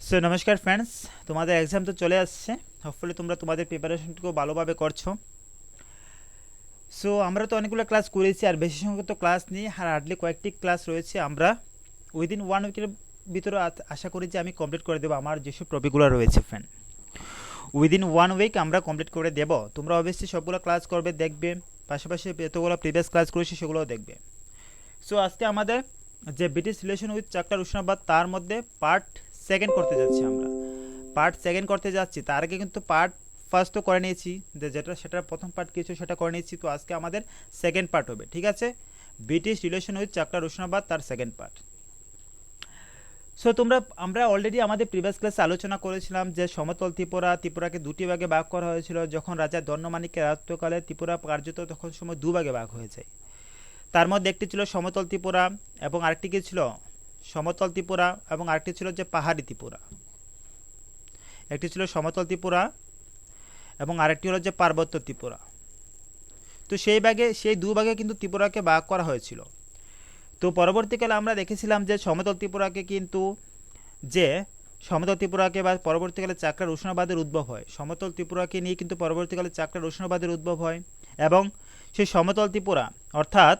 So নমস্কার friends, তোমাদের exam তো চলে আসছে। হোপফুলি তোমরা তোমাদের প্রিপারেশনটুকু ভালোভাবে করছো। সো আমরা তো অনেকগুলো ক্লাস করেছি, আর বেশি সংখ্যক তো ক্লাস নেই, আর হার্ডলি কয়েকটি ক্লাস রয়েছে। আমরা উইদিন 1 উইকের ভিতরে আশা করি যে আমি কমপ্লিট করে দেবো আমার যেসব টপিকগুলো রয়েছে। ফ্রেন্ড, উইদিন 1 উইক আমরা কমপ্লিট করে দেব। তোমরা অবশ্যই সবগুলো ক্লাস করবে, দেখবে, পাশাপাশি যতগুলো প্রিভিয়াস ক্লাস করেছি সেগুলোও দেখবে। সো আজকে আমাদের যে ব্রিটিশ রিলেশন উইথ চাকটার উষ্ণাবাদ, তার মধ্যে পার্ট সেকেন্ড করতে যাচ্ছি। আমরা পার্ট সেকেন্ড করতে যাচ্ছি, তার আগে কিন্তু পার্ট ফার্স্ট তো করে নিয়েছি, সেটার প্রথম পার্ট কিছু সেটা করে নিয়েছি। তো আজকে আমাদের সেকেন্ড পার্ট হবে, ঠিক আছে? ব্রিটিশ রিলেশন উইথ চাকটার উষ্ণাবাদ, তার সেকেন্ড পার্ট। সো আমরা অলরেডি আমাদের প্রিভিয়াস ক্লাসে আলোচনা করেছিলাম যে সমতল ত্রিপুরাকে দুটি ভাগে ভাগ করা হয়েছিল। যখন রাজা দন্ডমাণিক্যের রাজত্বকালে ত্রিপুরা কার্যত তখন সময় দুভাগে ভাগ হয়ে যায়। তার মধ্যে একটি ছিল সমতল ত্রিপুরা, এবং আরেকটি কি ছিল সমতল ত্রিপুরা, এবং আরেকটি ছিল যে পাহাড়ি ত্রিপুরা। একটি ছিল সমতল ত্রিপুরা এবং আরেকটি হলো যে পার্বত্য ত্রিপুরা। তো সেই দুভাগে কিন্তু ত্রিপুরাকে ভাগ করা হয়েছিল। তো পরবর্তীকালে আমরা দেখেছিলাম যে সমতল ত্রিপুরাকে বা পরবর্তীকালে চাকরার উষ্ণবাদের উদ্ভব হয়। সমতল ত্রিপুরাকে নিয়ে কিন্তু পরবর্তীকালে চাকরার উষ্ণবাদের উদ্ভব হয়, এবং সেই সমতল ত্রিপুরা অর্থাৎ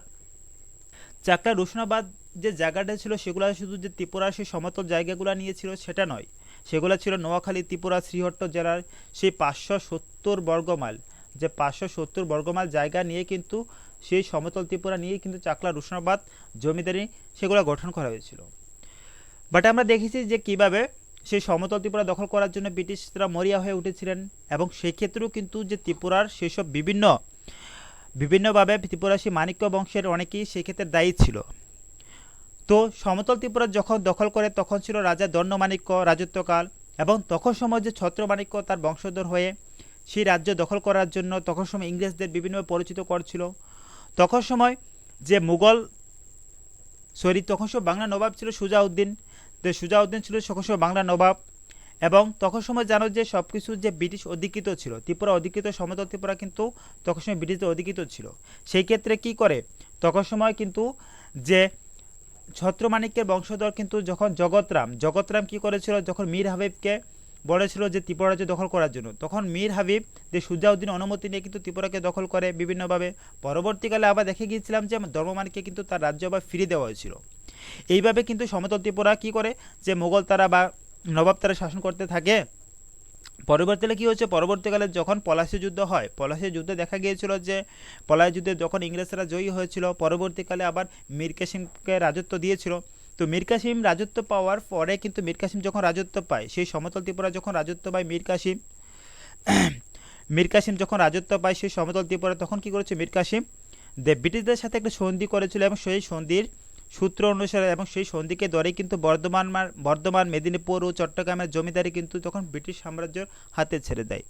চাকরার উষ্ণবাদ যে জায়গাটা ছিল, সেগুলো শুধু যে ত্রিপুরার সেই সমতল জায়গাগুলো নিয়েছিল সেটা নয়, সেগুলো ছিল নোয়াখালী ত্রিপুরা শ্রীহট্ট জেলার সেই 570 বর্গমাইল, যে 570 বর্গমাইল জায়গা নিয়ে কিন্তু সেই সমতল ত্রিপুরা নিয়ে কিন্তু চাকলার উষ্ণবাদ জমিদারি সেগুলো গঠন করা হয়েছিল। বাট আমরা দেখেছি যে কিভাবে সেই সমতল ত্রিপুরা দখল করার জন্য ব্রিটিশরা মরিয়া হয়ে উঠেছিলেন, এবং সেই ক্ষেত্রেও কিন্তু যে ত্রিপুরার সেসব বিভিন্নভাবে ত্রিপুরাসী মাণিক্য বংশের অনেকেই সেক্ষেত্রে দায়ী ছিল। তো সমতল ত্রিপুরা যখন দখল করে তখন ছিল রাজা দন্ডমাণিক্য রাজত্বকাল, এবং তখন সময় যে ছত্রমাণিক্য তার বংশধর হয়ে সেই রাজ্য দখল করার জন্য তখন সময় ইংরেজদের বিভিন্নভাবে পরিচিত করছিল। তখন সময় যে তখন সময় বাংলা নবাব ছিল সুজাউদ্দিন। তো সুজাউদ্দিন ছিল তখন সময় বাংলা নবাব, এবং তখন সময় জানো যে সব কিছু যে ব্রিটিশ অধিকৃত ছিল, ত্রিপুরা অধিকৃত, সমতল ত্রিপুরা কিন্তু তখন সময় ব্রিটিশদের অধিকৃত ছিল। সেই ক্ষেত্রে কি করে, তখন সময় কিন্তু যে ছত্রমাণিক্যের বংশধর কিন্তু যখন জগতরাম কি করেছিল, যখন মীর হাবিবকে বলেছিল যে ত্রিপুরা রাজ্য দখল করার জন্য, তখন মীর হাবিব যে সুজাউদ্দিন অনুমতি নিয়ে কিন্তু ত্রিপুরাকে দখল করে বিভিন্নভাবে। পরবর্তীকালে আবার দেখে গিয়েছিলাম যে ধর্মমাণিক্যকে কিন্তু তার রাজ্য আবার ফিরিয়ে দেওয়া হয়েছিল। এইভাবে কিন্তু সমতল ত্রিপুরা কি করে, যে মোগল তারা বা নবাব তারা শাসন করতে থাকে। পরবর্তীকালে কি হচ্ছে, পরবর্তীকালে যখন পলাশী যুদ্ধ হয়, পলাশী যুদ্ধে দেখা গিয়েছিল যে পলাশী যুদ্ধে যখন ইংরেজরা জয়ী হয়েছিল, পরবর্তীকালে আবার মীর কাসিমকে রাজত্ব দিয়েছিল। তো মীর কাসিম রাজত্ব পাওয়ার পরে কিন্তু মীর কাসিম যখন রাজত্ব পায়, সেই সমতল ত্রিপুরা যখন রাজত্ব পায় মীর কাসিম যখন রাজত্ব পায় সেই সমতল ত্রিপুরা, তখন কি করেছে মীর কাসিম ব্রিটিশদের সাথে একটা সন্ধি করেছিল, এবং সেই সন্ধির সূত্র অনুসারে এবং সেই সন্ধিকে ধরেই কিন্তু বর্ধমান মেদিনীপুর ও চট্টগ্রামের জমিদারি কিন্তু তখন ব্রিটিশ সাম্রাজ্যের হাতে ছেড়ে দেয়।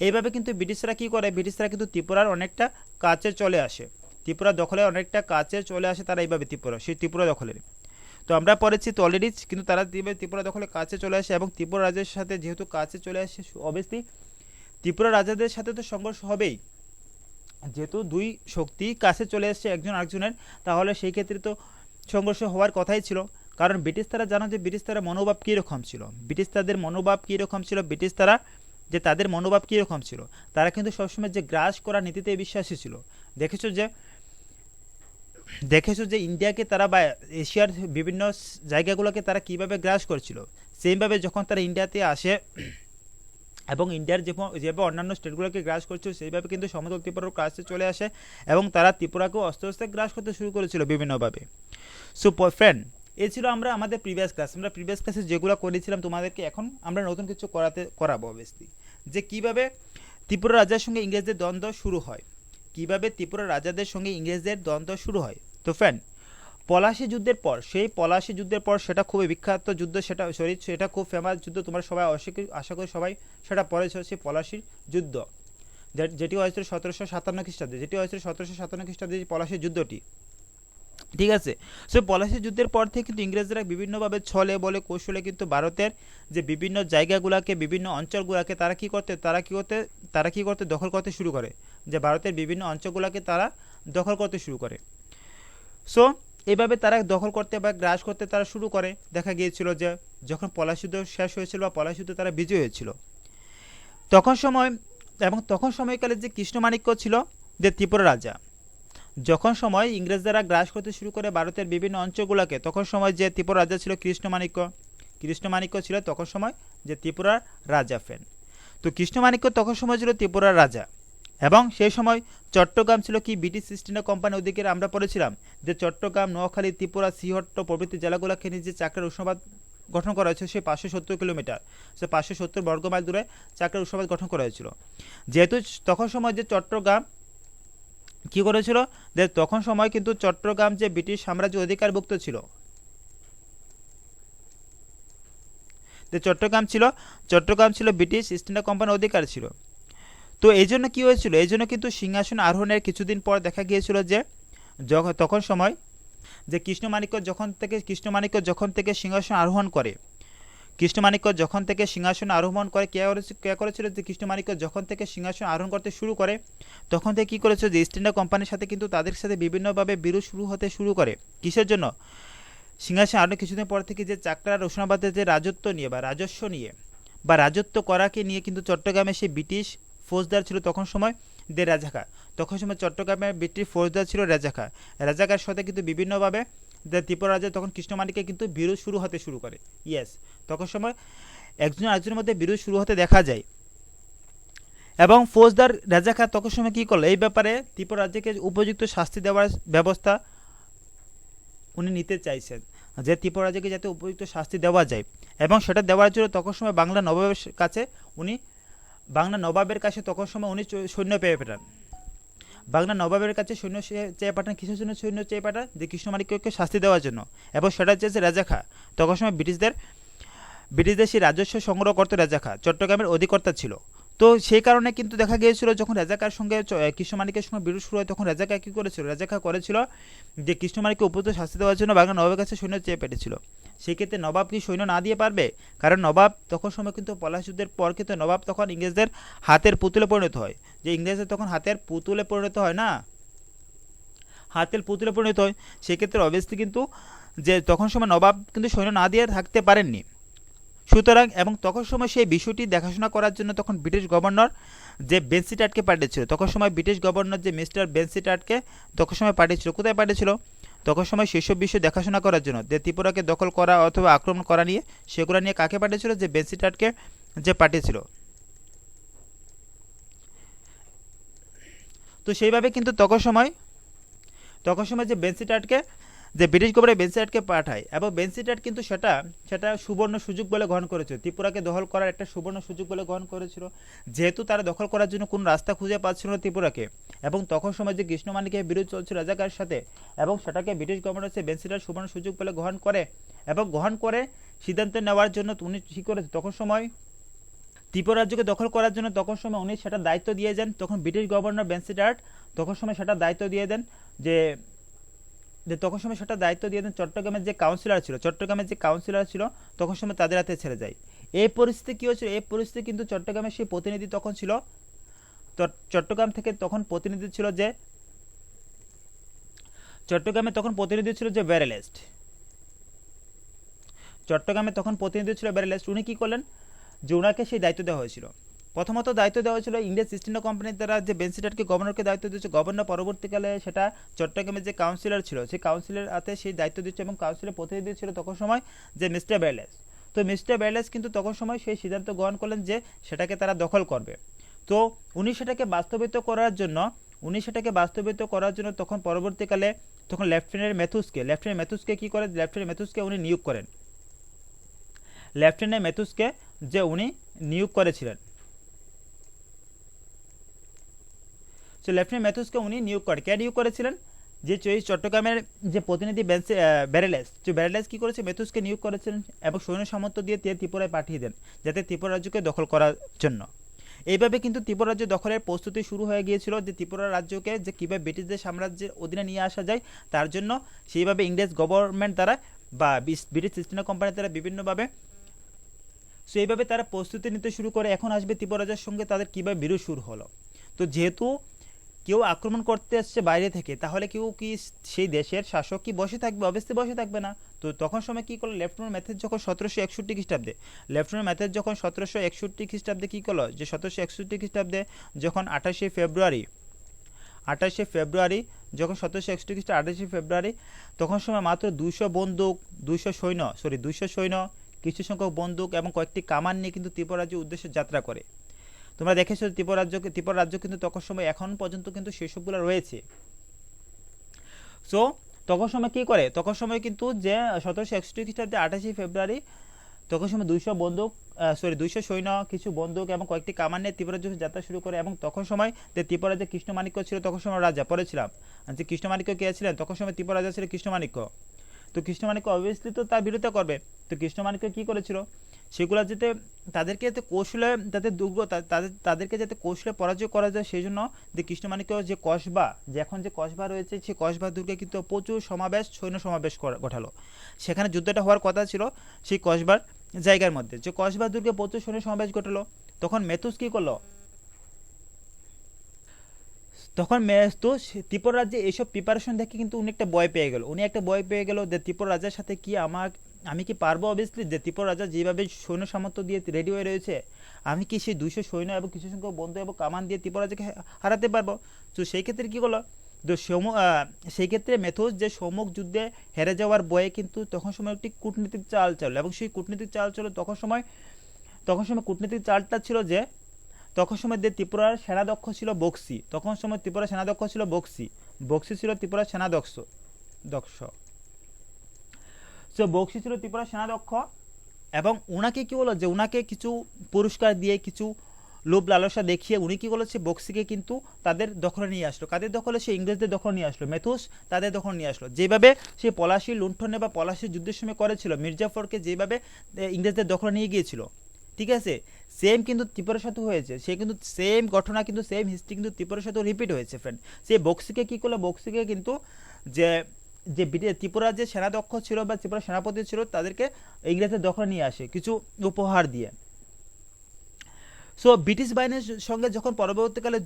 এইভাবে কিন্তু ব্রিটিশরা কি করে, ব্রিটিশরা কিন্তু ত্রিপুরার অনেকটা কাছে চলে আসে, ত্রিপুরা দখলে অনেকটা কাছে চলে আসে তারা এইভাবে ত্রিপুরা দখলের। তো আমরা পড়েছি তো অলরেডি, কিন্তু তারা ত্রিপুরা দখলে কাছে চলে আসে, এবং ত্রিপুরা রাজ্যের সাথে যেহেতু কাছে চলে আসে, অবভিয়াসলি ত্রিপুরা রাজাদের সাথে তো সংঘর্ষ হবেই। যেহেতু দুই শক্তি কাছে চলে আসছে একজন আরেকজনের, তাহলে সেই ক্ষেত্রে তো সংঘর্ষ হওয়ার কথাই ছিল। কারণ ব্রিটিশ তারা জানো যে ব্রিটিশ তারা মনোভাব কীরকম ছিল, তাদের মনোভাব কীরকম ছিল, তারা কিন্তু সবসময় যে গ্রাস করা নীতিতে বিশ্বাসী ছিল। দেখেছো যে ইন্ডিয়াকে তারা বা এশিয়ার বিভিন্ন জায়গাগুলোকে তারা কিভাবে গ্রাস করছিল, সেইভাবে যখন তারা ইন্ডিয়াতে আসে এবং ইন্ডিয়ার যেভাবে অন্যান্য স্টেটগুলোকে গ্রাস করছিল, সেইভাবে কিন্তু সমতল ত্রিপুরার কাছে চলে আসে, এবং তারা ত্রিপুরাকেও আস্তে আস্তে গ্রাস করতে শুরু করেছিল বিভিন্নভাবে। সো ফ্রেন্ড, এই ছিল আমাদের প্রিভিয়াস ক্লাসে যেগুলো করেছিলাম তোমাদেরকে, এখন আমরা নতুন কিছু করাবো অবশ্যই, যে কিভাবে ত্রিপুরা রাজার সঙ্গে ইংরেজদের দ্বন্দ্ব শুরু হয়। তো ফ্রেন্ড, পলাশী যুদ্ধের পর সেটা খুবই বিখ্যাত যুদ্ধ, সেটা খুব ফেমাস যুদ্ধ, তোমরা সবাই আশা করি সবাই সেটা পড়েছ, সেই পলাশীর যুদ্ধ, যেটি হয়েছিল 1757 খ্রিস্টাব্দে পলাশীর যুদ্ধটি, ঠিক আছে? সো পলাশী যুদ্ধের পর থেকে কিন্তু ইংরেজরা বিভিন্নভাবে ছলে বলে কৌশলে কিন্তু ভারতের যে বিভিন্ন জায়গাগুলোকে, বিভিন্ন অঞ্চলগুলোকে তারা কি করতে দখল করতে শুরু করে, যে ভারতের বিভিন্ন অঞ্চলগুলোকে তারা দখল করতে শুরু করে। সো এইভাবে তারা দখল করতে বা গ্রাস করতে তারা শুরু করে। দেখা গিয়েছিল যে যখন পলাশযুদ্ধ শেষ হয়েছিল বা পলাশযুদ্ধে তারা বিজয়ী হয়েছিল, তখন সময় এবং তখন সময়কালে যে কৃষ্ণমাণিক্য ছিল যে ত্রিপুরা রাজা, যখন সময় ইংরেজরা গ্রাস করতে শুরু করে ভারতের বিভিন্ন অঞ্চলগুলোকে, তখন সময় যে ত্রিপুরা রাজা ছিল কৃষ্ণমাণিক্য ছিল তখন সময় যে ত্রিপুরার রাজা ফেন। তো কৃষ্ণমাণিক্য তখন সময় ছিল ত্রিপুরার রাজা, এবং সেই সময় চট্টগ্রাম ছিল কি ব্রিটিশ ইস্ট ইন্ডিয়া কোম্পানির ওদিকে। আমরা পড়েছিলাম যে চট্টগ্রাম, নোয়াখালী, ত্রিপুরা, সিহট্ট প্রভৃতি জেলাগুলোকে নিয়ে যে চাকরার উষ্ণবাদ গঠন করা হয়েছে সে 570 কিলোমিটার, সে 570 বর্গমাইল দূরে চাকরার উষ্ণবাদ গঠন করা হয়েছিল। যেহেতু তখন সময় যে চট্টগ্রাম কি করেছিল, যে তখন সময় কিন্তু চট্টগ্রাম যে ব্রিটিশ সাম্রাজ্য অধিকারভুক্ত ছিল, যে চট্টগ্রাম ছিল ব্রিটিশ ইস্ট ইন্ডিয়া কোম্পানির অধিকার ছিল। তো এই জন্য কী হয়েছিল, এই জন্য কিন্তু সিংহাসন আরোহণের কিছুদিন পর দেখা গিয়েছিল যে তখন সময় যে কৃষ্ণমাণিক্য যখন থেকে সিংহাসন আরোহণ করে, কে করেছিল যে কৃষ্ণমাণিক্য যখন থেকে সিংহাসন আরোহণ করতে শুরু করে, তখন থেকে কী করেছিল যে ইস্ট ইন্ডিয়া কোম্পানির সাথে কিন্তু তাদের সাথে বিভিন্নভাবে বিরোধ শুরু করে। কিসের জন্য? সিংহাসন আরোহণের কিছুদিন পর থেকে যে চাকরা রোশনাবাদের যে রাজত্ব নিয়ে বা রাজস্ব নিয়ে বা রাজত্ব করাকে নিয়ে কিন্তু চট্টগ্রামে সেই ব্রিটিশ ফৌজদার ছিল তখন সময় দে রাজাখা। তখন সময় চট্টগ্রামে ব্রিটিশ ফৌজদার ছিল রাজাকার সাথে কিন্তু বিভিন্নভাবে ত্রিপুরা রাজা তখন কৃষ্ণমাণিক্যের কিন্তু বিরোধ শুরু করে। ইয়েস, তখন সময় একজন আরেকজনের মধ্যে বিরোধ শুরু হতে দেখা যায়, এবং ফৌজদার রাজাখা তখন সময় কী করলো, এই ব্যাপারে ত্রিপুরা রাজ্যকে উপযুক্ত শাস্তি দেওয়ার ব্যবস্থা উনি নিতে চাইছেন, যে ত্রিপুরা রাজ্যকে যাতে উপযুক্ত শাস্তি দেওয়া যায়, এবং সেটা দেওয়ার জন্য তখন সময় বাংলা নবাবের কাছে তখন সময় উনি সৈন্য পেয়ে পাঠান। বাংলা নবাবের কাছে সৈন্য চেয়ে পাঠান, কিসের জন্য সৈন্য চেয়ে পাঠান? যে কৃষ্ণমাণিক্যকে শাস্তি দেওয়ার জন্য, এবং সেটা চেয়েছে রাজাখা। তখন সময় ব্রিটিশদের সেই রাজস্ব সংগ্রহ করতে রাজাখা চট্টগ্রামের অধিকর্তা ছিল। তো সেই কারণে কিন্তু দেখা গিয়েছিল যখন রাজাকার সঙ্গে কৃষ্ণমাণিক্যের সঙ্গে বিরোধ শুরু হয়, তখন রাজাকা কী করেছিল, যে কৃষ্ণমাণিক্যকে উপযুক্ত শাস্তি দেওয়ার জন্য বাংলা নবাবের কাছে সৈন্য চেয়ে পেটেছিল। সেক্ষেত্রে নবাব কি সৈন্য না দিয়ে পারবে? কারণ নবাব তখন সময় কিন্তু পলাশ যুদ্ধের পর কিন্তু নবাব তখন ইংরেজদের হাতের পুতুলে পরিণত হয়, যে ইংরেজদের তখন হাতের পুতুলে পরিণত হয় না, সেক্ষেত্রে অবভিয়াসলি কিন্তু যে তখন সময় নবাব কিন্তু সৈন্য না দিয়ে থাকতে পারেননি। সুতরাং এবং তখন সময় সেই বিষয়টি দেখাশোনা করার জন্য তখন ব্রিটিশ গভর্নর যে বেনসিটাটকে পাঠিয়েছিল, তখন সময় ব্রিটিশ গভর্নর যে মিস্টার বেনসিটাটকে তখন সময় পাঠিয়েছিল। কোথায় পাঠিয়েছিল? তখন সময় সেসব বিষয় দেখাশোনা করার জন্য, যে ত্রিপুরাকে দখল করা অথবা আক্রমণ করা নিয়ে, সেগুলো নিয়ে কাকে পাঠিয়েছিল? যে বেনসিটাটকে যে পাঠিয়েছিল। তো সেইভাবে কিন্তু তখন সময় যে বেনসিটাটকে যে ব্রিটিশ গভর্নর বেনসিটাটকে পাঠায়, এবং বেনসিটাট কিন্তু সেটা সুবর্ণ সুযোগ বলে গ্রহণ করেছিল, ত্রিপুরাকে দখল করার একটা সুবর্ণ সুযোগ বলে গ্রহণ করেছিল, যেহেতু তারা দখল করার জন্য কোনো রাস্তা খুঁজে পাচ্ছিল না ত্রিপুরাকে, এবং তখন সময় যে কৃষ্ণমাণিক্যের বিরোধ চলছিল রাজাকার সাথে, এবং সেটাকে ব্রিটিশ গভর্নর সে বেনসিটাট সুবর্ণ সুযোগ বলে গ্রহণ করে সিদ্ধান্ত নেওয়ার জন্য উনি ঠিক করেছে। তখন সময় ত্রিপুরা রাজ্যকে দখল করার জন্য তখন সময় উনি সেটা দায়িত্ব দিয়ে যান, তখন ব্রিটিশ গভর্নর বেনসিটাট তখন সময় সেটা দায়িত্ব দিয়ে দেন যে চট্টগ্রামের যে কাউন্সিলর ছিল তখন সময় তাদের হাতে ছেড়ে যায়। এই পরিস্থিতি কী হয়েছিল? এই পরিস্থিতি কিন্তু চট্টগ্রামের সেই প্রতিনিধি তখন ছিল, চট্টগ্রাম থেকে তখন প্রতিনিধি ছিল যে ব্যারেলেস্ট। উনি কী করলেন, যে ওনাকে সেই দায়িত্ব দেওয়া হয়েছিল। প্রথমত দায়িত্ব দেওয়া হয়েছিল ইংরেজ ইস্ট ইন্ডিয়া কোম্পানির দ্বারা, যে বেনসিটাটকে গভর্নরকে দায়িত্ব দিয়েছে, গভর্নর পরবর্তীকালে সেটা চট্টগ্রামের যে কাউন্সিলর ছিল সেই কাউন্সিলের হাতে সেই দায়িত্ব দিচ্ছে, এবং কাউন্সিলের প্রতিনিধি ছিল তখন সময় যে মিস্টার ব্যারেলেস। তো মিস্টার ব্যারেলেস কিন্তু তখন সময় সেই সিদ্ধান্ত গ্রহণ করলেন যে সেটাকে তারা দখল করবে। তো উনি সেটাকে বাস্তবায়িত করার জন্য তখন পরবর্তীকালে তখন লেফটেন্যান্ট ম্যাথুসকে কী করে, উনি নিয়োগ করেন, যে উনি নিয়োগ করেছিলেন। সো লেফটেন্যান্ট ম্যাথুসকে উনি নিয়োগ করেছিলেন, যে চট্টগ্রামের যে প্রতিনিধি ব্যারেলেস কী করেছে, ম্যাথুসকে নিয়োগ করেছিলেন, এবং সৈন্য সামর্থ্য দিয়ে ত্রিপুরায় পাঠিয়ে দেন, যাতে ত্রিপুরা রাজ্যকে দখল করার জন্য। এইভাবে কিন্তু ত্রিপুরা রাজ্য দখলের প্রস্তুতি শুরু হয়ে গিয়েছিল, যে ত্রিপুরা রাজ্যকে যে কীভাবে ব্রিটিশদের সাম্রাজ্যের অধীনে নিয়ে আসা যায়, তার জন্য সেইভাবে ইংরেজ গভর্নমেন্ট দ্বারা বা ব্রিটিশ ইস্ট ইন্ডিয়া কোম্পানির দ্বারা বিভিন্নভাবে সো এইভাবে তারা প্রস্তুতি নিতে শুরু করে। এখন আসবে ত্রিপুরা রাজ্যের সঙ্গে তাদের কীভাবে বিরোধ শুরু হলো। তো যেহেতু কেউ আক্রমণ করতে আসছে বাইরে থেকে, তাহলে কেউ কি সেই দেশের শাসক কি বসে থাকবে? অবশ্যই বসে থাকবে না। তো তখন সময় কি করলো লেফটেন্যান্ট ম্যাথেজ যখন 1761 খ্রিস্টাব্দে, লেফটেন্যান্ট ম্যাথেজ যখন 1761 খ্রিস্টাব্দে কি করলো, যে 1761 খ্রিস্টাব্দে যখন 28শে ফেব্রুয়ারি যখন 1761 খ্রিস্টাব্দে 28শে ফেব্রুয়ারি, তখন সময় মাত্র 200 বন্দুক, 200 সৈন্য, কিছু সংখ্যক বন্দুক এবং কয়েকটি কামান নিয়ে কিন্তু ত্রিপুরা রাজ্যের উদ্দেশ্যে যাত্রা করে। তোমরা দেখেছো ত্রিপুরা রাজ্য কিন্তু তখন সময় এখন পর্যন্ত কিন্তু সেসবগুলো রয়েছে। সো তখন সময় কি করে, তখন সময় কিন্তু যে 1761 খ্রিস্টাব্দে 28শে ফেব্রুয়ারি, তখন সময় 200 সৈন্য, কিছু বন্দুক এবং কয়েকটি কামান নিয়ে ত্রিপুরা রাজ্য যাত্রা শুরু করে। এবং তখন সময় যে ত্রিপুরা যে কৃষ্ণমাণিক্য ছিল তখন সময় রাজা পড়েছিলাম, যে কৃষ্ণমাণিক্য কে ছিলেন, তখন সময় ত্রিপুরা রাজা ছিল কৃষ্ণমাণিক্য। তো কৃষ্ণমাণিক্য অবভিয়াসলি তো তার বিরোধিতা করবে। তো কৃষ্ণমাণিক্য কি করেছিল, সেগুলো যাতে তাদেরকে যাতে কৌশলে, তাদের দুর্গ তাদেরকে যাতে কৌশলে পরাজয় করা যায়, সেই জন্য যে কৃষ্ণমাণিক্য যে কসবা, যে এখন যে কসবা রয়েছে, সেই কসবা দুর্গে কিন্তু প্রচুর সৈন্য সমাবেশ ঘটালো। সেখানে যুদ্ধটা হওয়ার কথা ছিল সেই কসবার জায়গার মধ্যে, যে কসবা দুর্গে প্রচুর সৈন্য সমাবেশ ঘটালো। তখন মেথুস কি করলো, তখন মেথুস ত্রিপুরা রাজ্যে এইসব প্রিপারেশন দেখে কিন্তু উনি একটা ভয় পেয়ে গেল যে ত্রিপুরা রাজার সাথে কি আমি কি পারবো? অবভিয়াসলি যে ত্রিপুরা রাজা যেভাবে সৈন্য সামর্থ্য দিয়ে রেডি হয়ে রয়েছে, আমি কি সেই 200 সৈন্য এবং কিছু সংখ্যক বন্ধু এবং কামান দিয়ে ত্রিপুরা রাজাকে হারাতে পারবো? তো সেই ক্ষেত্রে কি করলো, তো সেই ক্ষেত্রে মেথুস যে সম্মুখ যুদ্ধে হেরে যাওয়ার ভয়ে কিন্তু তখন সময় একটি কূটনীতিক চাল চাললো। এবং সেই কূটনীতিক চাল ছিল তখন সময় কূটনীতিক চালটা ছিল যে, তখন সময় যে ত্রিপুরার সেনাধ্যক্ষ ছিল বক্সি, বক্সি ছিল ত্রিপুরার সেনাধ্যক্ষ। সো বক্সি ছিল ত্রিপুরার সেনাধ্যক্ষ, এবং উনাকে কি হলো, যে উনাকে কিছু পুরস্কার দিয়ে, কিছু লোভ লালসা দেখিয়ে উনি কি করেছে, বক্সিকে কিন্তু তাদের দখলে নিয়ে আসলো। কাদের দখলে? সে ইংরেজদের দখলে নিয়ে আসলো। মেথুস তাদের দখলে নিয়ে আসলো, যেভাবে সে পলাশী লুণ্ঠনে বা পলাশী যুদ্ধের সময় করেছিল, মির্জাফরকে যেভাবে ইংরেজদের দখলে নিয়ে গিয়েছিল, ঠিক আছে, সেম কিন্তু ত্রিপুরার সাথে হয়েছে। সে কিন্তু সেম ঘটনা, কিন্তু সেম হিস্ট্রি কিন্তু ত্রিপুরার সাথে রিপিট হয়েছে ফ্রেন্ড। সে বক্সিকে কি করলো, বক্সিকে কিন্তু যে যে ত্রিপুরা যে সেনাধ্যক্ষ ছিল বা ত্রিপুরা সেনাপতি ছিল, তাদেরকে ইংরেজদের দখলে নিয়ে আসে কিছু উপহার দিয়ে। সো ব্রিটিশ বাহিনীর সঙ্গে যখন পরবর্তীকালে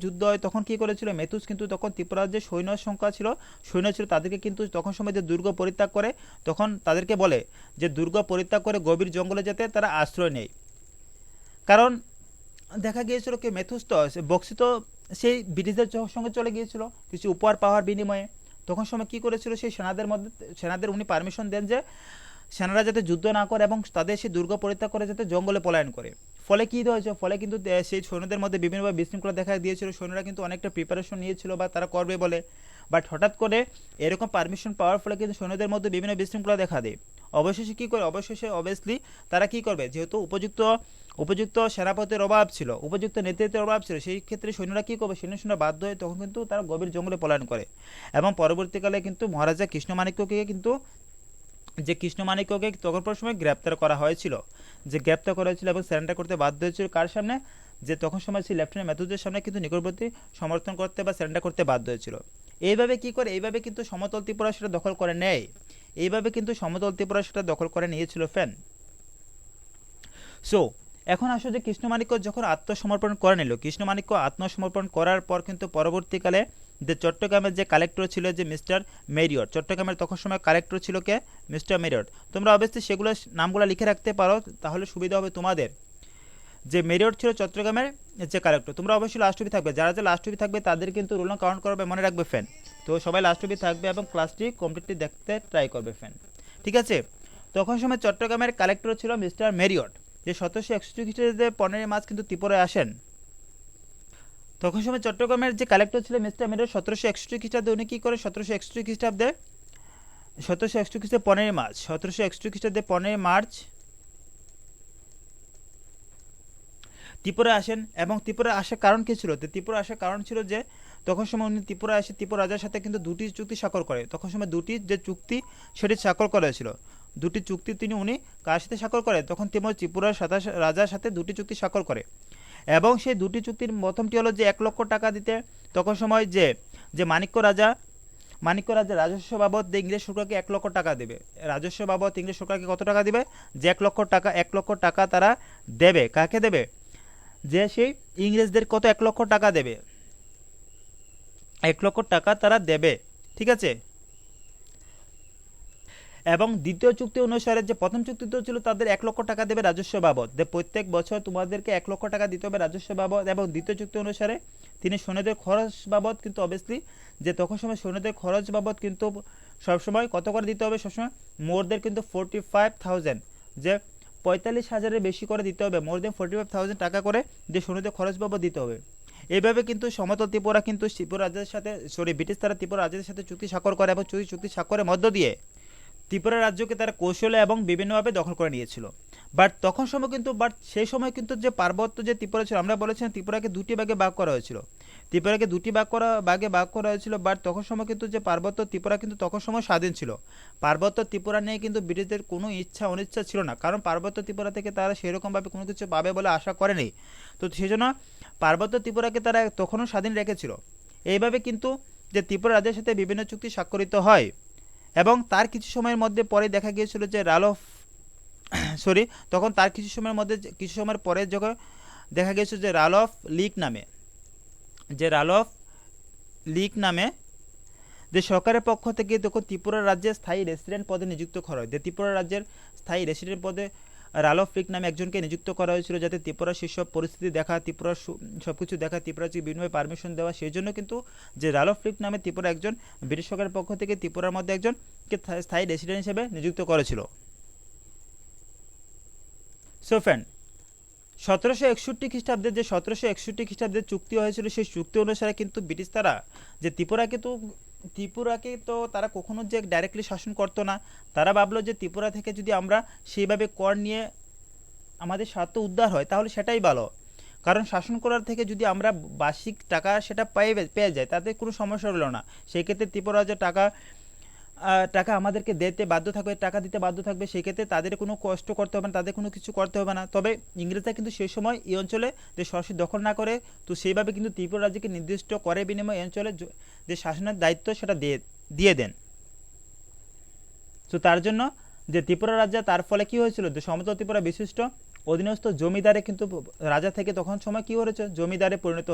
যুদ্ধ হয়, তখন কি করেছিল মেথুস, কিন্তু তখন ত্রিপুরার যে সৈন্য ছিল তাদেরকে কিন্তু তখন সময় যে দুর্গ পরিত্যাগ করে, তখন তাদেরকে বলে যে দুর্গ পরিত্যাগ করে গভীর জঙ্গলে যেতে তারা আশ্রয় নেয়। কারণ দেখা গিয়েছিল কি, মেথুস তো বক্সি তো সেই ব্রিটিশদের সঙ্গে চলে গিয়েছিল কিছু উপহার পাওয়ার বিনিময়ে। তখন সময় কি করেছিল, সেই সেনাদের উনি পারমিশন দেন যে সেনারা যাতে যুদ্ধ না করে এবং তাদের সেই দুর্গ পরিত্যাগ করে যাতে জঙ্গলে পলায়ন করে। ফলে কি হয়েছে, ফলে কিন্তু সেই সৈন্যদের মধ্যে বিভিন্নভাবে বিশৃঙ্খলা দেখা দিয়েছিল। সৈন্যরা কিন্তু অনেকটা প্রিপারেশন নিয়েছিল বা তারা করবে বলে, বাট হঠাৎ করে এরকম পারমিশন পাওয়ার ফলে কিন্তু সৈন্যদের মধ্যে বিভিন্ন বিশৃঙ্খলা দেখা দেয়। অবশেষে কি করে, অবভিয়াসলি তারা কি করবে, যেহেতু উপযুক্ত সেনাপতির অভাব ছিল, উপযুক্ত নেতৃত্বের অভাব ছিল, সেই ক্ষেত্রে সৈন্যরা কি করবে, সৈন্যরা বাধ্য হয়ে তখন কিন্তু তারা গভীর জঙ্গলে পলায়ন করে। এবং পরবর্তীকালে কিন্তু মহারাজা কৃষ্ণমাণিক্যকে তখন সময় গ্রেপ্তার করা হয়েছিল, এবং সারেন্ডার করতে বাধ্য হয়েছিল কার সামনে, যে তখন সময় সেই লেফটেন্যান্ট মেথুসের সামনে কিন্তু নিকটবর্তী সমর্থন করতে বা সারেন্ডার করতে বাধ্য হয়েছিল। এইভাবে কিন্তু সমতল ত্রিপুরা সেটা দখল করে নিয়েছিল ফ্যান। সো এখন আসো যে কৃষ্ণমাণিক্য যখন আত্মসমর্পণ করার পর কিন্তু পরবর্তীকালে যে চট্টগ্রামের যে কালেক্টর ছিল, যে মিস্টার মেরিয়ট, চট্টগ্রামের তখন সময় কালেক্টর ছিল কে, মিস্টার মেরিয়ট। তোমরা অবশ্যই সেগুলো নামগুলো লিখে রাখতে পারো, তাহলে সুবিধা হবে তোমাদের। যে মেরিয়ট ছিল চট্টগ্রামের যে কালেক্টর, তোমরা অবশ্যই লাস্ট অবধি থাকবে, যারা লাস্ট অবধি থাকবে তাদের কিন্তু রোল কাউন্ট করবে, মনে রাখবে ফ্যান। তো সবাই লাস্ট অবধি থাকবে এবং ক্লাসটি কমপ্লিটলি দেখতে ট্রাই করবে ফ্যান, ঠিক আছে। তখন সময় চট্টগ্রামের কালেক্টর ছিল মিস্টার মেরিয়ট, যে 1761 খ্রিস্টাব্দে 15 মার্চ কিন্তু ত্রিপুরায় আসেন। তখন সময় চট্টগ্রামের যে কালেক্টর ছিল মিস্টার মেরিয়ট 1761 খ্রিস্টাব্দে উনি কি করে, 1761 খ্রিস্টাব্দে 1761 খ্রিস্টাব্দে 15 মার্চ ত্রিপুরা আসেন। এবং ত্রিপুরা আসার কারণ কি ছিল, ত্রিপুরা আসার কারণ ছিল যে তখন সময় উনি ত্রিপুরা এসে ত্রিপুরা রাজার সাথে কিন্তু দুটি চুক্তি স্বাক্ষর করে। তখন সময় দুটি যে চুক্তি সেটি স্বাক্ষর করেছিল, দুটি চুক্তি উনি কার সাথে স্বাক্ষর করে, তখন ত্রিপুরার রাজার সাথে দুটি চুক্তি স্বাক্ষর করে। এবং সেই দুটি চুক্তির প্রথমটি হলো যে 1 লক্ষ টাকা দিতে, তখন সময় যে মাণিক্য রাজা রাজস্ব বাবদ ইংরেজ সরকারকে 1 লক্ষ টাকা দেবে। রাজস্ব বাবদ ইংরেজ সরকারকে কত টাকা দিবে, যে 1 লক্ষ টাকা তারা দেবে। কাকে দেবে, যে সেই ইংরেজদের কত 1,00,000 টাকা দেবে, 1,00,000 টাকা তারা দেবে, ঠিক আছে। এবং দ্বিতীয় চুক্তি অনুসারে যে প্রথম চুক্তিতে ছিল তাদের 1,00,000 টাকা দেবে রাজস্ব বাবদ, যে প্রত্যেক বছর তোমাদেরকে 1,00,000 টাকা দিতে হবে রাজস্ব বাবদ। এবং দ্বিতীয় চুক্তি অনুসারে তিনি সৈন্যদের খরচ বাবদ কিন্তু অবভিয়াসলি যে তখন সময় সৈন্যদের খরচ বাবদ কিন্তু সবসময় কত করে দিতে হবে, সবসময় মোরদের কিন্তু 45,000, যে 45,000-এর বেশি করে দিতে হবে, মোর দেন 45,000 টাকা করে যে সৈন্যদের খরচ বাবদ দিতে হবে। এইভাবে কিন্তু সমতল ত্রিপুরা কিন্তু ত্রিপুরা রাজ্যের সাথে ব্রিটিশ তারা ত্রিপুরা রাজ্যের সাথে চুক্তি স্বাক্ষর করে এবং চুক্তি স্বাক্ষরের মধ্য দিয়ে ত্রিপুরা রাজ্যকে তারা কৌশলে এবং বিভিন্নভাবে দখল করে নিয়েছিল। বাট তখন সময় কিন্তু সেই সময় কিন্তু যে পার্বত্য যে ত্রিপুরা ছিল, আমরা বলেছিলাম ত্রিপুরাকে দুটি ভাগে ভাগ করা হয়েছিল, ত্রিপুরাকে দুটি ভাগে ভাগ করা হয়েছিল। বাট তখন সময় কিন্তু যে পার্বত্য ত্রিপুরা কিন্তু তখন সময় স্বাধীন ছিল। পার্বত্য ত্রিপুরা নিয়ে কিন্তু ব্রিটিশদের কোনো ইচ্ছা অনিচ্ছা ছিল না, কারণ পার্বত্য ত্রিপুরা থেকে তারা সেরকমভাবে কোনো কিছু পাবে বলে আশা করেনি। তো সেই জন্য পার্বত্য ত্রিপুরাকে তারা তখনও স্বাধীন রেখেছিল। এইভাবে কিন্তু যে ত্রিপুরা রাজ্যের সাথে বিভিন্ন চুক্তি স্বাক্ষরিত হয় এবং তার কিছু সময়ের মধ্যে পরে দেখা গিয়েছিল যে তখন তার কিছু সময়ের পরে যখন দেখা গিয়েছিল যে রাল অফ লিগ নামে যে সরকারের পক্ষ থেকে তখন ত্রিপুরা রাজ্যের স্থায়ী রেসিডেন্ট পদে নিযুক্ত করা হয়। যে ত্রিপুরা রাজ্যের স্থায়ী রেসিডেন্ট পদে রাল অফ লিগ নামে একজনকে নিযুক্ত করা হয়েছিল, যাতে ত্রিপুরার সেসব পরিস্থিতি দেখা, ত্রিপুরার সব কিছু দেখা, ত্রিপুরাকে বিভিন্নভাবে পারমিশন দেওয়া। সেই জন্য কিন্তু যে রাল অফ লিগ নামে ত্রিপুরা একজন ব্রিটিশ সরকারের পক্ষ থেকে ত্রিপুরার মধ্যে একজনকে স্থায়ী রেসিডেন্ট হিসেবে নিযুক্ত করেছিল। সো ফ্রেন্ড, 1761 খ্রিস্টাব্দে যে 1761 খ্রিস্টাব্দে চুক্তি হয়েছিল, সেই চুক্তি অনুসারে কিন্তু ব্রিটিশ তারা যে ত্রিপুরাকে তো তারা কখনো যে ডাইরেক্টলি শাসন করতো না। তারা ভাবলো যে ত্রিপুরা থেকে যদি আমরা সেইভাবে কর নিয়ে আমাদের স্বার্থ উদ্ধার হয় তাহলে সেটাই ভালো, কারণ শাসন করার থেকে যদি আমরা বার্ষিক টাকা সেটা পেয়ে যাই তাতে কোনো সমস্যা হলো না। সেই ক্ষেত্রে ত্রিপুরা যে টাকা আমাদেরকে টাকা দিতে বাধ্য থাকবে, সেই ক্ষেত্রে তাদের কোনো কষ্ট করতে হবে না, তাদের কোনো কিছু করতে হবে না। তবে ইংরেজরা কিন্তু সেই সময় এই অঞ্চলে যে সরাসরি দখল না করে, তো সেইভাবে কিন্তু ত্রিপুরা রাজ্যকে নির্দিষ্ট করে বিনিময়ে এই অঞ্চলে যে শাসনের দায়িত্ব সেটা দিয়ে দেন। তো তার জন্য যে ত্রিপুরা রাজা, তার ফলে কি হয়েছিল, যে সমতল ত্রিপুরা বিশিষ্ট অধীনস্থ জমিদারে কিন্তু রাজা থেকে তখন সময় কি হয়েছে, জমিদারে পরিণত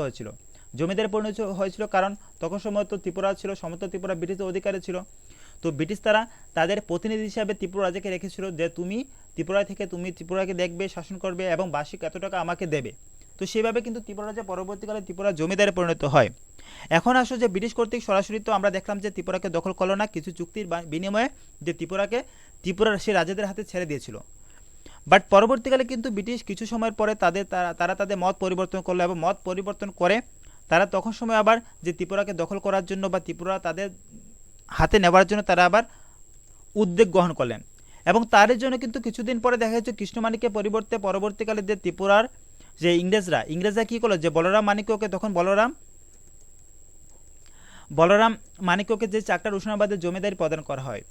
হয়েছিল। কারণ তখন সময় তো ত্রিপুরা ছিল, সমতল ত্রিপুরা ব্রিটিশের অধিকারে ছিল। তো ব্রিটিশ তারা তাদের প্রতিনিধি হিসাবে ত্রিপুরা রাজাকে রেখেছিল, যে তুমি ত্রিপুরাকে দেখবে, শাসন করবে এবং বার্ষিক এত টাকা আমাকে দেবে। তো সেইভাবে কিন্তু ত্রিপুরা রাজা পরবর্তীকালে ত্রিপুরা জমিদারে পরিণত হয়। এখন আসো যে ব্রিটিশ কর্তৃক সরাসরি তো আমরা দেখলাম যে ত্রিপুরাকে দখল করলো না, কিছু চুক্তির বিনিময়ে যে ত্রিপুরার সেই রাজাদের হাতে ছেড়ে দিয়েছিল। বাট পরবর্তীকালে কিন্তু ব্রিটিশ কিছু সময়ের পরে তারা তাদের মত পরিবর্তন করলো এবং মত পরিবর্তন করে তারা তখন সময় আবার যে ত্রিপুরাকে দখল করার জন্য বা ত্রিপুরা তাদের হাতে নেওয়ার জন্য তারা আবার উদ্যোগ গ্রহণ করলেন। এবং তার জন্য কিন্তু কিছুদিন পরে দেখা যাচ্ছে কৃষ্ণমাণিক্যের পরিবর্তে পরবর্তীকালে যে ত্রিপুরার যে ইংরেজরা কী করলো, যে বলরাম মাণিক্যকে তখন বলরাম মাণিক্যকে যে চাকরা রুশনাবাদের জমিদারি প্রদান করা হয়,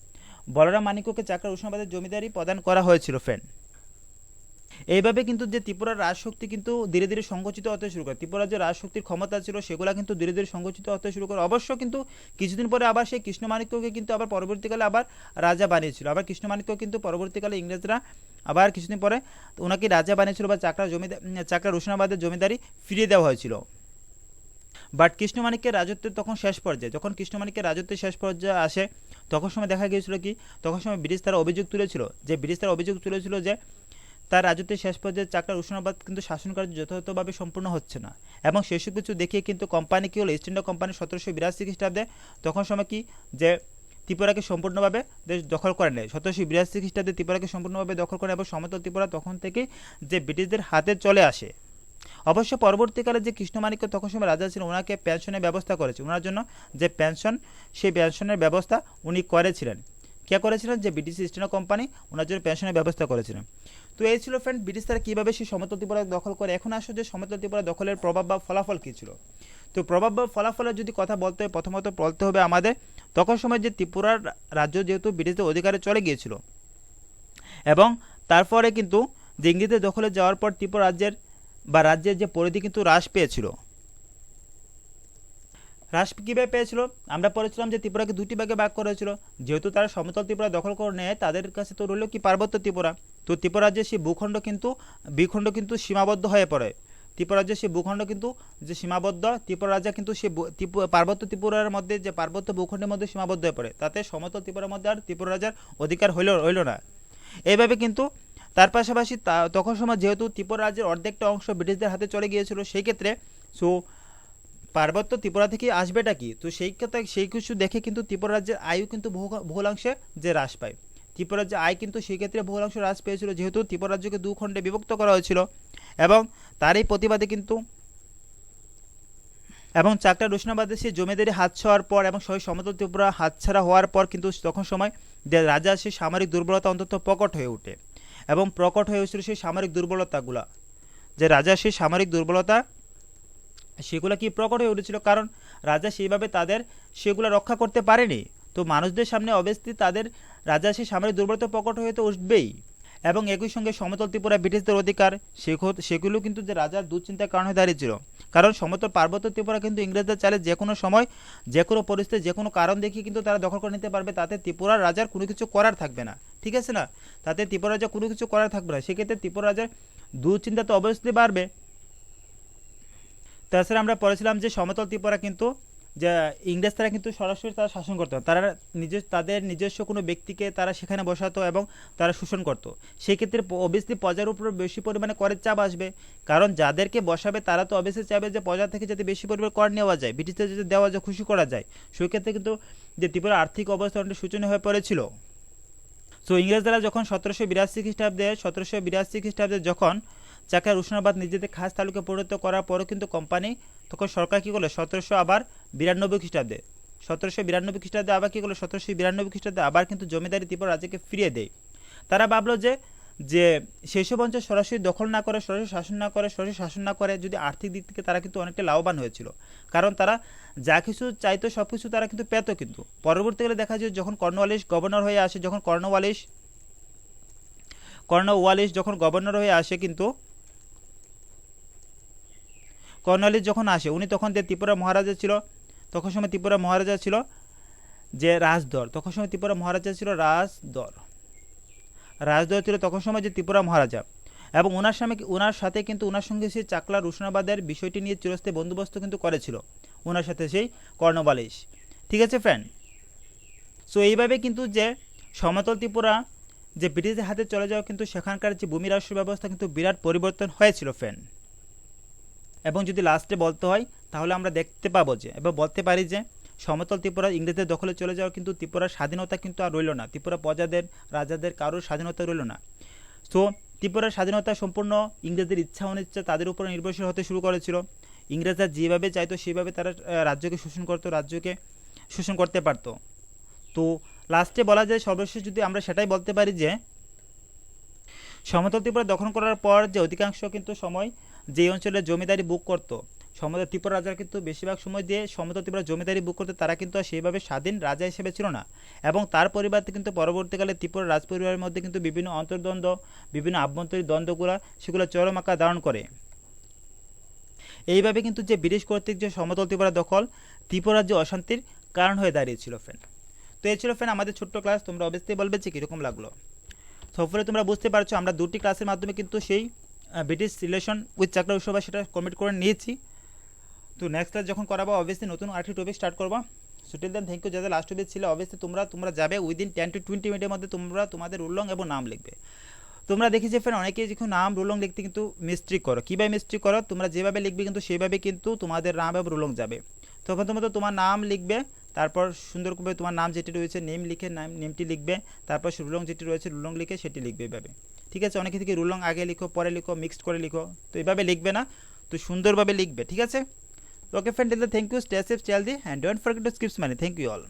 বলরাম মাণিক্যকে চাকরা রুশনাবাদের জমিদারি প্রদান করা হয়েছিল ফ্রেন্ড। এইভাবে কিন্তু যে ত্রিপুরার রাজশক্তি কিন্তু ধীরে ধীরে সংকুচিত হতে শুরু করে, ত্রিপুরার যে রাজশক্তির ক্ষমতা ছিল সেগুলো কিন্তু ধীরে ধীরে সংকুচিত হতে শুরু করে। অবশ্য কিন্তু কিছুদিন পরে আবার সেই কৃষ্ণমাণিক্যকে কিন্তু আবার পরবর্তীকালে আবার রাজা বানিয়েছিল। আবার কৃষ্ণমাণিক্য কিন্তু পরবর্তীকালে ইংরেজরা আবার কিছুদিন পরে ওনাকে রাজা বানিয়েছিল বা চাকরা রুশনাবাদের জমিদারি ফিরিয়ে দেওয়া হয়েছিল। বাট কৃষ্ণমাণিক্যের রাজত্বের তখন শেষ পর্যায়ে, যখন কৃষ্ণমাণিক্যের রাজত্বের শেষ পর্যায়ে আসে তখন সময় দেখা গিয়েছিল কি, তখন সময় ব্রিটিশ তারা অভিযোগ তুলেছিল যে তার রাজত্বের শেষ পর্যায়ে চাকরা রুশনাবাদ কিন্তু শাসন কার্য যথাযথভাবে সম্পূর্ণ হচ্ছে না। এবং সেসব কিছু দেখিয়ে কিন্তু কোম্পানি কি হলো, ইস্ট ইন্ডিয়া কোম্পানি 1782 খ্রিস্টাব্দে তখন সময় কি, যে ত্রিপুরাকে সম্পূর্ণভাবে দেশ দখল করে নেয়। 1782 খ্রিস্টাব্দে ত্রিপুরাকে সম্পূর্ণভাবে দখল করে এবং সমতল ত্রিপুরা তখন থেকে যে ব্রিটিশদের হাতে চলে আসে। অবশ্য পরবর্তীকালে যে কৃষ্ণমাণিক্য তখন সময় রাজা ছিলেন, ওনাকে পেনশনের ব্যবস্থা করেছে, ওনার জন্য যে পেনশন, সেই পেনশনের ব্যবস্থা উনি করেছিলেন। কে করেছিলেন, যে ব্রিটিশ ইস্ট ইন্ডিয়া কোম্পানি ওনার জন্য পেনশনের ব্যবস্থা করেছিলেন। তো এই ছিল ফ্রেন্ড ব্রিটিশ তারা কীভাবে সেই সমতল ত্রিপুরা দখল করে। এখন আসো যে সমতল ত্রিপুরা দখলের প্রভাব বা ফলাফল কী ছিল। তো প্রভাব বা ফলাফলের যদি কথা বলতে হয়, প্রথমত বলতে হবে আমাদের তখন সময় যে ত্রিপুরার রাজ্য যেহেতু ব্রিটিশদের অধিকারে চলে গিয়েছিল এবং তারপরে কিন্তু যে ইংরেজদের দখলে যাওয়ার পর ত্রিপুরা রাজ্যের যে পরিধি কিন্তু হ্রাস পেয়েছিল। হ্রাস কীভাবে পেয়েছিল, আমরা পড়েছিলাম যে ত্রিপুরাকে দুটি ভাগে ভাগ করা হয়েছিল। যেহেতু তারা সমতল ত্রিপুরা দখল করে নেয়, তাদের কাছে তো রইল কি পার্বত্য ত্রিপুরা। তো ত্রিপুরা রাজ্যের সেই ভূখণ্ড কিন্তু সীমাবদ্ধ হয়ে পড়ে। ত্রিপুরা রাজ্যের সেই ভূখণ্ড কিন্তু যে সীমাবদ্ধ, ত্রিপুরা রাজ্য কিন্তু সে পার্বত্য ত্রিপুরার মধ্যে যে পার্বত্য ভূখণ্ডের মধ্যে সীমাবদ্ধ হয়ে পড়ে, তাতে সমতল ত্রিপুরার মধ্যে আর ত্রিপুরা রাজার অধিকার হইল না। এইভাবে কিন্তু তার পাশাপাশি তখন সময় যেহেতু ত্রিপুরা রাজ্যের অর্ধেকটা অংশ ব্রিটিশদের হাতে চলে গিয়েছিল, সেই ক্ষেত্রে সো পার্বত্য ত্রিপুরা থেকে আসবেটা কি, তো সেই ক্ষেত্রে সেই কিছু দেখে কিন্তু ত্রিপুরা রাজ্যের আয়ু কিন্তু বহুলাংশে যে হ্রাস পায়। ত্রিপুরা রাজ্যের আয় কিন্তু সেই ক্ষেত্রে বহুলাংশ হ্রাস পেয়েছিল, যেহেতু ত্রিপুরা রাজ্যকে দু খণ্ডে বিভক্ত করা হয়েছিল। এবং তারই প্রতিবাদে কিন্তু এবং চাকরা রুশনাবাদে সেই জমিদারি হাতছাড়ার পর এবং সহি সমতল ত্রিপুরা হাতছাড়া হওয়ার পর কিন্তু তখন সময় রাজার সেই সামরিক দুর্বলতা অন্তত প্রকট হয়ে ওঠে, এবং প্রকট হয়ে উঠছিল সেই সামরিক দুর্বলতাগুলা, যে রাজার সেই সামরিক দুর্বলতা সেগুলো কি প্রকট হয়ে উঠেছিল, কারণ রাজা সেইভাবে তাদের সেগুলো রক্ষা করতে পারেনি। তো মানুষদের সামনে অবশ্যই তাদের রাজা সেই সামরিক দুর্বলতা প্রকট হয়ে তো উঠবেই। এবং একই সঙ্গে সমতল ত্রিপুরা ব্রিটিশদের অধিকার সেগুলো কিন্তু যে রাজার দুশ্চিন্তার কারণ হয়ে দাঁড়িয়েছিল, কারণ সমতল পার্বত্য ত্রিপুরা কিন্তু ইংরেজদের চাইলে যে কোনো সময় যে কোনো পরিস্থিতি যে কোনো কারণ দেখিয়ে কিন্তু তারা দখল করে নিতে পারবে, তাতে ত্রিপুরার রাজার কোনো কিছু করার থাকবে না, ঠিক আছে না, তাতে ত্রিপুরা রাজা কোনো কিছু করার থাকবে না। সেক্ষেত্রে ত্রিপুরা রাজার দুশ্চিন্তা তো অবশ্যই বাড়বে। তাছাড়া আমরা পড়েছিলাম যে সমতল ত্রিপুরা কিন্তু যে ইংরেজ তারা কিন্তু সরাসরি তারা শাসন করতো, তারা তাদের নিজস্ব কোনো ব্যক্তিকে তারা সেখানে বসাতো এবং তারা শোষণ করতো। সেই ক্ষেত্রে অবভিয়াসলি প্রজার উপর বেশি পরিমাণে করের চাপ আসবে, কারণ যাদেরকে বসাবে তারা তো অবশ্যই চাইবে যে প্রজা থেকে যাতে বেশি পরিমাণে কর নেওয়া যায়, ব্রিটিশদের যদি দেওয়া যায়, খুশি করা যায়। সেই ক্ষেত্রে কিন্তু যে ত্রিপুরার আর্থিক অবস্থা অনেক শোচনীয় হয়ে পড়েছিল। সো ইংরেজরা যখন 1782 খ্রিস্টাব্দে যখন চাকরা রুশনাবাদ নিজেদের খাস তালুকে পরিণত করার পরও কিন্তু কোম্পানি তখন সরকার কী করলো 1792 খ্রিস্টাব্দে আবার কী করলো 1792 খ্রিস্টাব্দে আবার কিন্তু জমিদারি ত্রিপুরা রাজ্যকে ফিরিয়ে দেয়। তারা ভাবলো যে সেই সব অঞ্চল সরাসরি দখল না করে, সরাসরি শাসন না করে যদি আর্থিক দিক থেকে তারা কিন্তু অনেকটা লাভবান হয়েছিল, কারণ তারা যা কিছু চাইতো সব কিছু তারা কিন্তু পেত। কিন্তু পরবর্তীকালে দেখা যায় যখন কর্নওয়ালিস গভর্নর হয়ে আসে, যখন কর্নওয়ালিস যখন গভর্নর হয়ে আসে, কিন্তু কর্নওয়ালিস যখন আসে উনি তখন যে ত্রিপুরা মহারাজা ছিল, তখন সময় ত্রিপুরা মহারাজা ছিল যে রাজদর, তখন সময় ত্রিপুরা মহারাজা ছিল রাজদর ছিল তখন সময় যে ত্রিপুরা মহারাজা। এবং ওনার সাথে কিন্তু ওনার সঙ্গে সেই চাকলা রুশনাবাদের বিষয়টি নিয়ে চিরস্থায়ী বন্দোবস্ত কিন্তু করেছিল ওনার সাথে সেই কর্নওয়ালিস, ঠিক আছে ফ্রেন্ড। সো এইভাবে কিন্তু যে সমতল ত্রিপুরা যে ব্রিটিশদের হাতে চলে যাওয়া কিন্তু সেখানকার যে ভূমি রাষ্ট্র ব্যবস্থা কিন্তু বিরাট পরিবর্তন হয়েছিল ফ্রেন্ড। এবং যদি লাস্টে বলতে হয় তাহলে আমরা দেখতে পাবো যে এবং বলতে পারি যে সমতল ত্রিপুরা ইংরেজদের দখলে চলে যাওয়া কিন্তু ত্রিপুরার স্বাধীনতা কিন্তু আর রইল না, ত্রিপুরা প্রজাদের রাজাদের কারোর স্বাধীনতা রইল না। সো ত্রিপুরার স্বাধীনতা সম্পূর্ণ ইংরেজদের ইচ্ছা অনিচ্ছা তাদের উপর নির্ভরশীল হতে শুরু করেছিল। ইংরেজরা যেভাবে চাইতো সেভাবে তারা রাজ্যকে শোষণ করতে পারত। তো লাস্টে বলা যায় সর্বশেষ যদি আমরা সেটাই বলতে পারি যে সমতল ত্রিপুরা দখল করার পর যে অধিকাংশ কিন্তু সময় যে অঞ্চলে জমিদারি বুক করতো সমতল ত্রিপুরা রাজারা কিন্তু বেশিরভাগ সময় দিয়ে সমতল ত্রিপুরা জমিদারি বুক করতে তারা কিন্তু আর সেইভাবে স্বাধীন রাজা হিসেবে ছিল না। এবং তার পরিবর্তে কিন্তু পরবর্তীকালে ত্রিপুরা রাজ পরিবারের মধ্যে কিন্তু বিভিন্ন অন্তর্দ্বন্দ্ব, বিভিন্ন আভ্যন্তরীণ দ্বন্দ্বগুলো সেগুলো চরম আকার ধারণ করে। এইভাবে কিন্তু যে ব্রিটিশ কর্তৃক যে সমতল ত্রিপুরা দখল ত্রিপুরার যে অশান্তির কারণ হয়ে দাঁড়িয়েছিল ফ্রেন্ড। তো এই ছিল ফ্রেন্ড আমাদের ছোট্ট ক্লাস, তোমরা অবশ্যই বলবে যে কীরকম লাগলো। সফরে তোমরা বুঝতে পারছো আমরা দুটি ক্লাসের মাধ্যমে কিন্তু সেই ব্রিটিশ রিলেশন উইথ চাকরা উৎসবা সেটা কমপ্লিট করে নিয়েছি। তো নেক্সট ক্লাস যখন করাবো অবশ্যই নতুন আরেকটি টপিক স্টার্ট করবো। So till then thank you. যাদের লাস্ট টপিক ছিল অবশ্যই তোমরা যাবে উইদিন 10 to 20 মিনিটের মধ্যে তোমরা তোমাদের রোল নং এবং নাম লিখবে। তোমরা দেখেছি ফ্রেন্ড অনেকেই যখন নাম রোল নং লিখতে কিন্তু মিস্টেক করো। কীভাবে মিস্টেক করো, তোমরা যেভাবে লিখবে কিন্তু সেইভাবে কিন্তু তোমাদের নাম এবং রোল নং যাবে। তখন তোমরা তোমার নাম লিখবে, তারপর সুন্দর করে তোমার নাম যেটি রয়েছে নেম লিখে নেমটি লিখবে, তারপর রোল নং যেটি রয়েছে রোল নং লিখে সেটি লিখবে এইভাবে, ঠিক আছে। অনেকে থেকে রোল নং আগে লিখো পরে লিখো মিক্সড করে লিখো, তো এইভাবে লিখবে না, তো সুন্দরভাবে লিখবে, ঠিক আছে। Okay friend, thank you, stay safe, stay healthy, and don't forget to skip money. Thank you all.